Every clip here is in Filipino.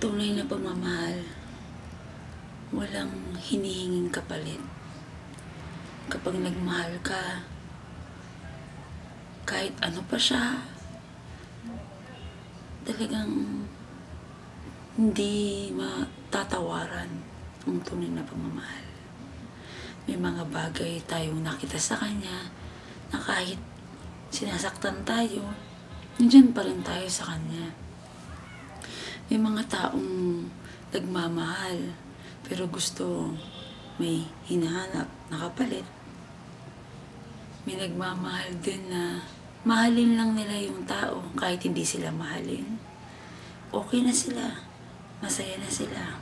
tunay na pagmamahal, walang hinihinging kapalit. Kapag nagmahal ka, kahit ano pa siya, talagang hindi matatawaran ang tunay na pagmamahal. May mga bagay tayong nakita sa kanya na kahit sinasaktan tayo, nandiyan pa rin tayo sa kanya. May mga taong nagmamahal pero gusto may hinahanap na kapalit. May nagmamahal din na mahalin lang nila yung tao kahit hindi sila mahalin. Okay na sila, masaya na sila.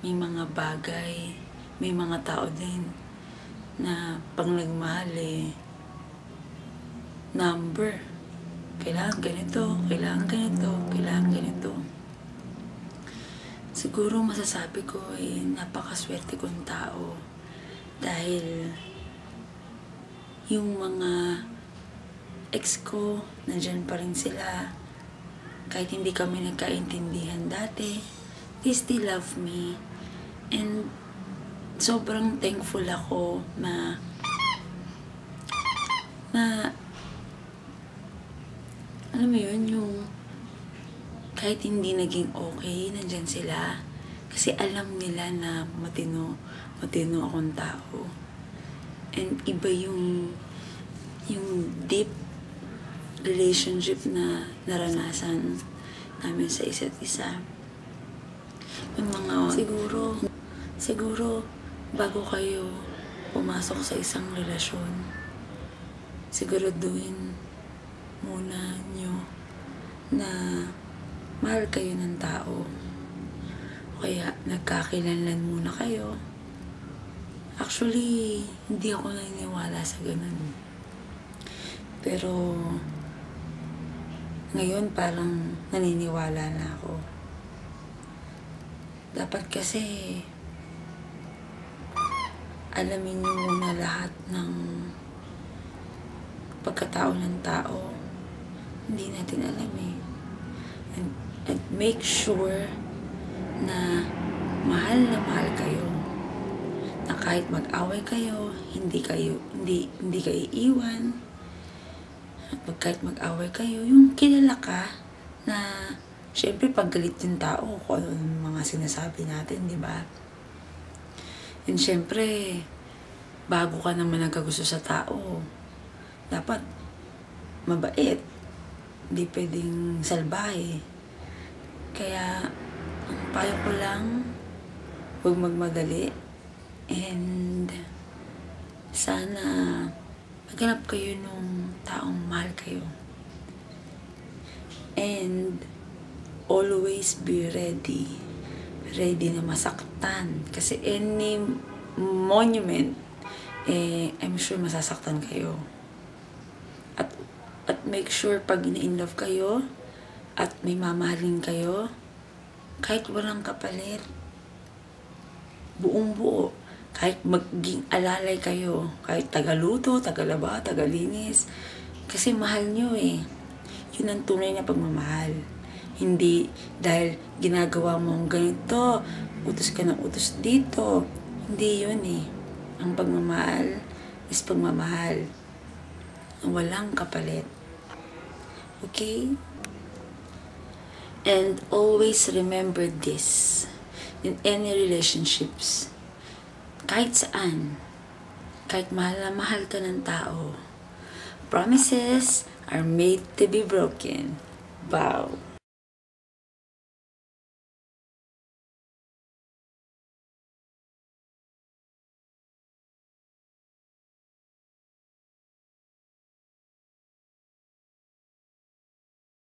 May mga bagay, may mga tao din na pag nagmahal number. Kailangan ganito, kailangan ganito, kailangan ganito. Siguro masasabi ko napakaswerte kong tao dahil yung mga ex ko, nandyan pa rin sila. Kahit hindi kami nagkaintindihan dati, they still love me. And sobrang thankful ako na alam mo yun, yung kahit hindi naging okay, nandyan sila. Kasi alam nila na matino akong tao. And iba yung deep relationship na naranasan namin sa isa't isa. Yung mga, siguro, bago kayo pumasok sa isang relasyon, siguraduhin muna nyo na mahal kayo ng tao. Kaya nagkakilanlan muna kayo. Actually, hindi ako naniniwala sa ganun. Pero ngayon parang naniniwala na ako. Dapat kasi alamin nyo muna lahat ng pagkatao ng tao. Hindi natin alam and make sure na mahal kayo. Na kahit mag-away kayo, hindi kayo iiwan. Kahit mag-away kayo, yung kilala ka na syempre pag galit yung tao kung ano yung mga sinasabi natin, di ba? And syempre, bago ka naman nagkagusto sa tao, dapat mabait. Hindi pwedeng salbahe. Kaya, ang payo ko lang, huwag magmadali. And, sana, maghanap kayo nung taong mahal kayo. And, always be ready. Ready na masaktan. Kasi any monument, I'm sure masasaktan kayo. At make sure pag in-love kayo at may mamahalin kayo, kahit walang kapalit, buong buo, kahit maging alalay kayo, kahit tagaluto, tagalaba, tagalinis, kasi mahal nyo Yun ang tunay na pagmamahal. Hindi dahil ginagawa mo ang ganito, utos ka ng utos dito. Hindi yun Ang pagmamahal is pagmamahal. Walang kapalit. Okay? And always remember this. In any relationships, kahit saan, kahit mahal na mahal ka ng tao, promises are made to be broken. Wow!